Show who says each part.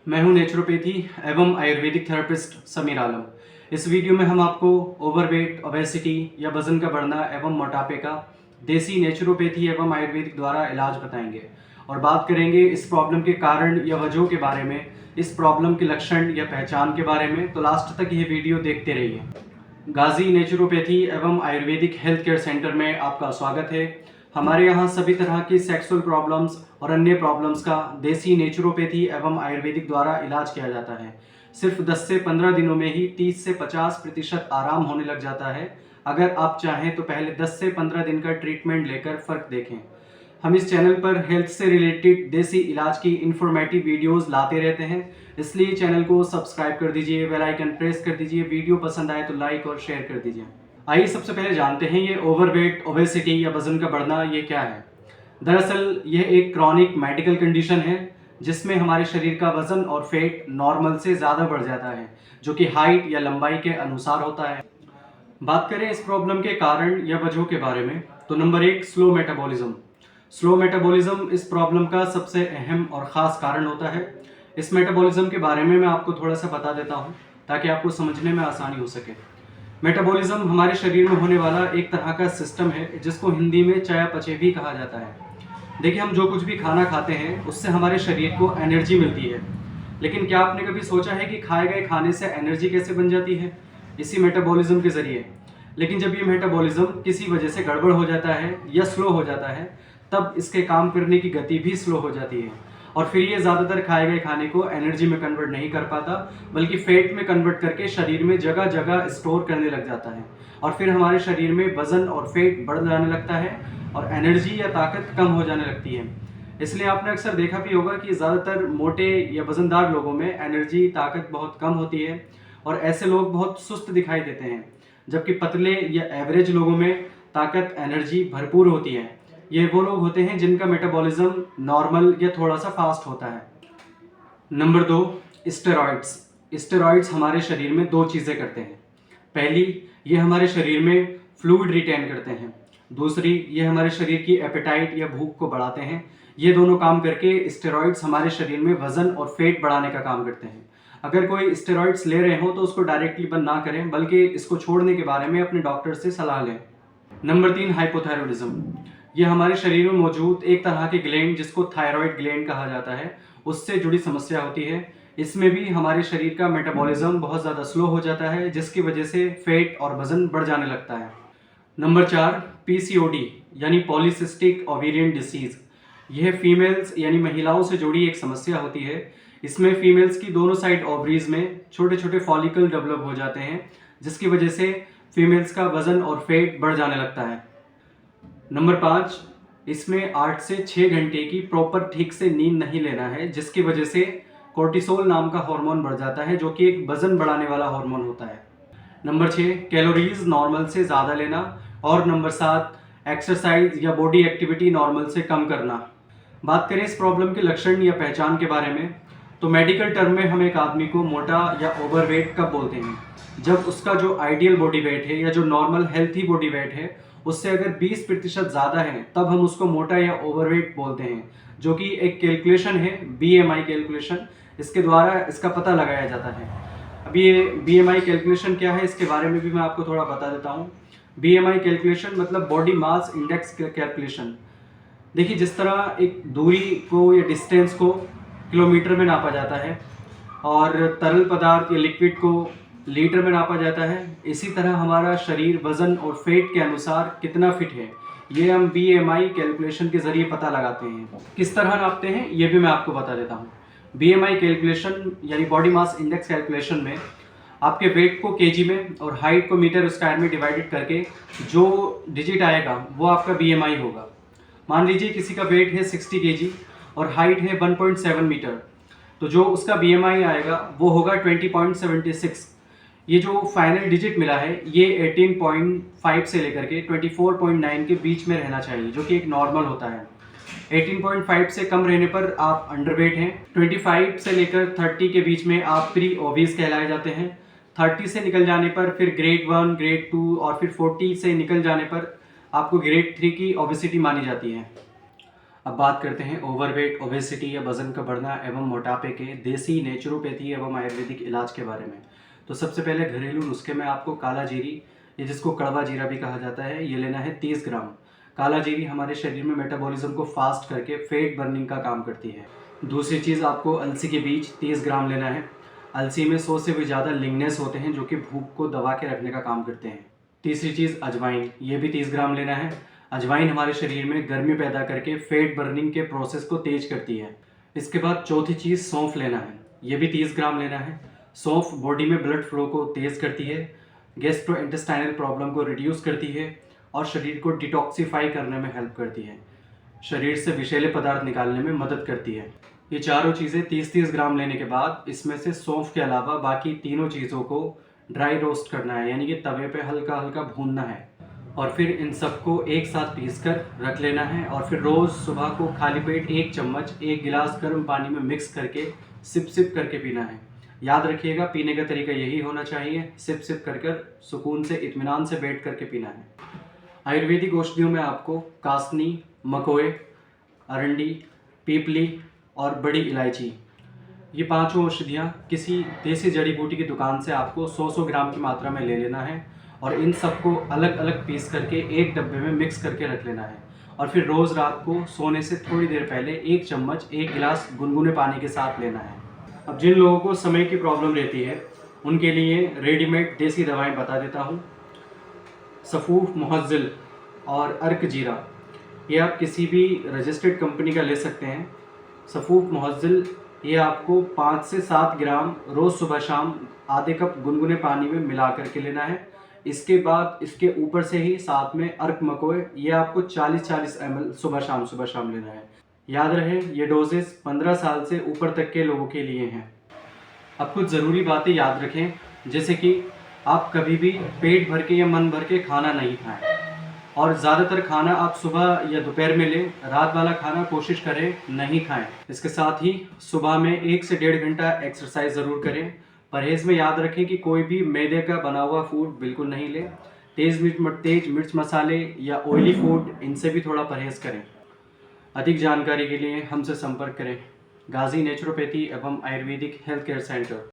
Speaker 1: मैं हूं नेचुरोपैथी एवं आयुर्वेदिक थेरेपिस्ट समीर आलम। इस वीडियो में हम आपको ओवरवेट, ओबेसिटी या वजन का बढ़ना एवं मोटापे का देसी नेचुरोपैथी एवं आयुर्वेदिक द्वारा इलाज बताएंगे और बात करेंगे इस प्रॉब्लम के कारण या वजहों के बारे में, इस प्रॉब्लम के लक्षण या पहचान के बारे में। तो लास्ट तक ये वीडियो देखते रहिए। गाजी नेचुरोपैथी एवं आयुर्वेदिक हेल्थ केयर सेंटर में आपका स्वागत है। हमारे यहाँ सभी तरह की सेक्सुअल प्रॉब्लम्स और अन्य प्रॉब्लम्स का देसी नेचुरोपैथी एवं आयुर्वेदिक द्वारा इलाज किया जाता है। सिर्फ 10 से 15 दिनों में ही 30 से 50% आराम होने लग जाता है। अगर आप चाहें तो पहले 10 से 15 दिन का ट्रीटमेंट लेकर फ़र्क देखें। हम इस चैनल पर हेल्थ से रिलेटेड देसी इलाज की इंफॉर्मेटिव वीडियोस लाते रहते हैं, इसलिए चैनल को सब्सक्राइब कर दीजिए, बेल आइकन प्रेस कर दीजिए, वीडियो पसंद आए तो लाइक और शेयर कर दीजिए। आइए सबसे पहले जानते हैं ये ओवरवेट, ओबेसिटी या वजन का बढ़ना ये क्या है। दरअसल यह एक क्रॉनिक मेडिकल कंडीशन है जिसमें हमारे शरीर का वजन और फैट नॉर्मल से ज़्यादा बढ़ जाता है, जो कि हाइट या लंबाई के अनुसार होता है। बात करें इस प्रॉब्लम के कारण या वजहों के बारे में, तो number 1, slow metabolism. Slow metabolism इस प्रॉब्लम का सबसे अहम और ख़ास कारण होता है। इस मेटाबॉलिज्म के बारे में मैं आपको थोड़ा सा बता देता हूँ ताकि आपको समझने में आसानी हो सके। मेटाबॉलिज्म हमारे शरीर में होने वाला एक तरह का सिस्टम है जिसको हिंदी में चयापचय भी कहा जाता है। देखिए, हम जो कुछ भी खाना खाते हैं उससे हमारे शरीर को एनर्जी मिलती है, लेकिन क्या आपने कभी सोचा है कि खाए गए खाने से एनर्जी कैसे बन जाती है? इसी मेटाबॉलिज्म के ज़रिए। लेकिन जब ये मेटाबॉलिज्म किसी वजह से गड़बड़ हो जाता है या स्लो हो जाता है, तब इसके काम करने की गति भी स्लो हो जाती है और फिर ये ज़्यादातर खाए गए खाने को एनर्जी में कन्वर्ट नहीं कर पाता, बल्कि फैट में कन्वर्ट करके शरीर में जगह जगह स्टोर करने लग जाता है और फिर हमारे शरीर में वज़न और फैट बढ़ जाने लगता है और एनर्जी या ताकत कम हो जाने लगती है। इसलिए आपने अक्सर देखा भी होगा कि ज़्यादातर मोटे या वज़नदार लोगों में एनर्जी, ताकत बहुत कम होती है और ऐसे लोग बहुत सुस्त दिखाई देते हैं, जबकि पतले या एवरेज लोगों में ताकत, एनर्जी भरपूर होती है। ये वो लोग होते हैं जिनका मेटाबॉलिज्म नॉर्मल या थोड़ा सा फास्ट होता है। Number 2, steroids. स्टेरॉइड्स हमारे शरीर में दो चीज़ें करते हैं। पहली, ये हमारे शरीर में फ्लूइड रिटेन करते हैं। दूसरी, ये हमारे शरीर की एपेटाइट या भूख को बढ़ाते हैं। ये दोनों काम करके स्टेरॉइड्स हमारे शरीर में वज़न और फैट बढ़ाने का काम करते हैं। अगर कोई स्टेरॉइड्स ले रहे हो तो उसको डायरेक्टली बंद ना करें, बल्कि इसको छोड़ने के बारे में अपने डॉक्टर से सलाह लें। Number 3, hypothyroidism. ये हमारे शरीर में मौजूद एक तरह के ग्लैंड जिसको थायराइड ग्लैंड कहा जाता है, उससे जुड़ी समस्या होती है। इसमें भी हमारे शरीर का मेटाबॉलिज्म बहुत ज़्यादा स्लो हो जाता है, जिसकी वजह से फैट और वज़न बढ़ जाने लगता है। नंबर 4, पीसीओडी यानी पॉलीसिस्टिक ओवेरियन डिसीज़। यह फीमेल्स यानी महिलाओं से जुड़ी एक समस्या होती है। इसमें फीमेल्स की दोनों साइड ओवरीज में छोटे छोटे फॉलिकल डेवलप हो जाते हैं, जिसकी वजह से फीमेल्स का वज़न और फैट बढ़ जाने लगता है। नंबर 5, इसमें 8 से 6 घंटे की प्रॉपर ठीक से नींद नहीं लेना है, जिसकी वजह से कोर्टिसोल नाम का हार्मोन बढ़ जाता है, जो कि एक वज़न बढ़ाने वाला हार्मोन होता है। नंबर 6, कैलोरीज नॉर्मल से ज़्यादा लेना। और नंबर 7, एक्सरसाइज या बॉडी एक्टिविटी नॉर्मल से कम करना। बात करें इस प्रॉब्लम के लक्षण या पहचान के बारे में, तो मेडिकल टर्म में हम एक आदमी को मोटा या ओवरवेट कब बोलते हैं? जब उसका जो आइडियल बॉडी वेट है या जो नॉर्मल हेल्थी बॉडी वेट है उससे अगर 20% ज़्यादा है, तब हम उसको मोटा या ओवरवेट बोलते हैं, जो कि एक कैलकुलेशन है, बीएमआई कैलकुलेशन। इसके द्वारा इसका पता लगाया जाता है। अभी ये बीएमआई कैलकुलेशन क्या है, इसके बारे में भी मैं आपको थोड़ा बता देता हूँ। बीएमआई कैलकुलेशन मतलब बॉडी मास इंडेक्स कैलकुलेशन। देखिए, जिस तरह एक दूरी को या डिस्टेंस को किलोमीटर में नापा जाता है और तरल पदार्थ या लिक्विड को लीटर में नापा जाता है, इसी तरह हमारा शरीर वज़न और फैट के अनुसार कितना फिट है, ये हम बीएमआई कैलकुलेशन के ज़रिए पता लगाते हैं। किस तरह नापते हैं ये भी मैं आपको बता देता हूँ। बीएमआई कैलकुलेशन यानी बॉडी मास इंडेक्स कैलकुलेशन में आपके वेट को केजी में और हाइट को मीटर स्क्वायर में डिवाइडेड करके जो डिजिट आएगा वो आपका बीएमआई होगा। मान लीजिए किसी का वेट है 60 केजी और हाइट है 1.7 मीटर, तो जो उसका बीएमआई आएगा वो होगा 20.76। ये जो फाइनल डिजिट मिला है ये 18.5 से लेकर के 24.9 के बीच में रहना चाहिए, जो कि एक नॉर्मल होता है। 18.5 से कम रहने पर आप अंडरवेट हैं। 25 से लेकर 30 के बीच में आप प्री ओबीस कहलाए जाते हैं। 30 से निकल जाने पर फिर ग्रेड 1, ग्रेड 2 और फिर 40 से निकल जाने पर आपको ग्रेड 3 की ओबेसिटी मानी जाती है। अब बात करते हैं ओवरवेट, ओबेसिटी या वज़न का बढ़ना एवं मोटापे के देसी नेचुरोपैथी एवं आयुर्वेदिक इलाज के बारे में। तो सबसे पहले घरेलू नुस्खे में आपको काला जीरी, ये जिसको कड़वा जीरा भी कहा जाता है, ये लेना है 30 ग्राम। काला जीरी हमारे शरीर में मेटाबॉलिज्म को फास्ट करके फैट बर्निंग का काम करती है। दूसरी चीज़, आपको अलसी के बीज 30 ग्राम लेना है। अलसी में 100 से भी ज़्यादा लिग्नेंस होते हैं जो कि भूख को दबा के रखने का काम करते हैं। तीसरी चीज़ अजवाइन, ये भी 30 ग्राम लेना है। अजवाइन हमारे शरीर में गर्मी पैदा करके फैट बर्निंग के प्रोसेस को तेज करती है। इसके बाद चौथी चीज़ सौंफ लेना है, ये भी 30 ग्राम लेना है। सौंफ बॉडी में ब्लड फ्लो को तेज करती है, गैस्ट्रोइंटेस्टाइनल प्रॉब्लम को रिड्यूस करती है और शरीर को डिटॉक्सिफाई करने में हेल्प करती है। शरीर से विषैले पदार्थ निकालने में मदद करती है। ये चारों चीज़ें 30-30 ग्राम लेने के बाद इसमें से सौंफ के अलावा बाकी तीनों चीज़ों को ड्राई रोस्ट करना है, यानी कि तवे पे हल्का हल्का भूनना है और फिर इन सबको एक साथ पीस कर रख लेना है। और फिर रोज़ सुबह को खाली पेट 1 चम्मच 1 गिलास गर्म पानी में मिक्स करके सिप सिप करके पीना है। याद रखिएगा, पीने का तरीका यही होना चाहिए, सिप सिप कर सुकून से इत्मीनान से बैठ करके पीना है। आयुर्वेदिक औषधियों में आपको कासनी, मकोए, अरंडी, पीपली और बड़ी इलायची, ये पांचों औषधियाँ किसी देसी जड़ी बूटी की दुकान से आपको 100-100 ग्राम की मात्रा में ले लेना है और इन सबको अलग अलग पीस करके एक डब्बे में मिक्स करके रख लेना है। और फिर रोज़ रात को सोने से थोड़ी देर पहले 1 चम्मच 1 गिलास गुनगुने पानी के साथ लेना है। अब जिन लोगों को समय की प्रॉब्लम रहती है उनके लिए रेडीमेड देसी दवाएं बता देता हूँ। सफ़ूफ मुहज़्ज़िल और अर्क जीरा, ये आप किसी भी रजिस्टर्ड कंपनी का ले सकते हैं। सफ़ूफ मुहज़्ज़िल ये आपको 5 से 7 ग्राम रोज़ सुबह शाम आधे कप गुनगुने पानी में मिला करके लेना है। इसके बाद इसके ऊपर से ही साथ में अर्क मकोए, ये आपको 40-40 ml सुबह शाम लेना है। याद रहे, ये डोजेस 15 साल से ऊपर तक के लोगों के लिए हैं। अब कुछ ज़रूरी बातें याद रखें, जैसे कि आप कभी भी पेट भर के या मन भर के खाना नहीं खाएं और ज़्यादातर खाना आप सुबह या दोपहर में लें। रात वाला खाना कोशिश करें नहीं खाएं। इसके साथ ही सुबह में 1 से 1.5 घंटा एक्सरसाइज ज़रूर करें। परहेज़ में याद रखें कि कोई भी मैदे का बना हुआ फूड बिल्कुल नहीं लें। तेज़ मिर्च मसाले या ऑयली फूड, इनसे भी थोड़ा परहेज़ करें। अधिक जानकारी के लिए हमसे संपर्क करें। गाजी नेचुरोपैथी एवं आयुर्वेदिक हेल्थ केयर सेंटर।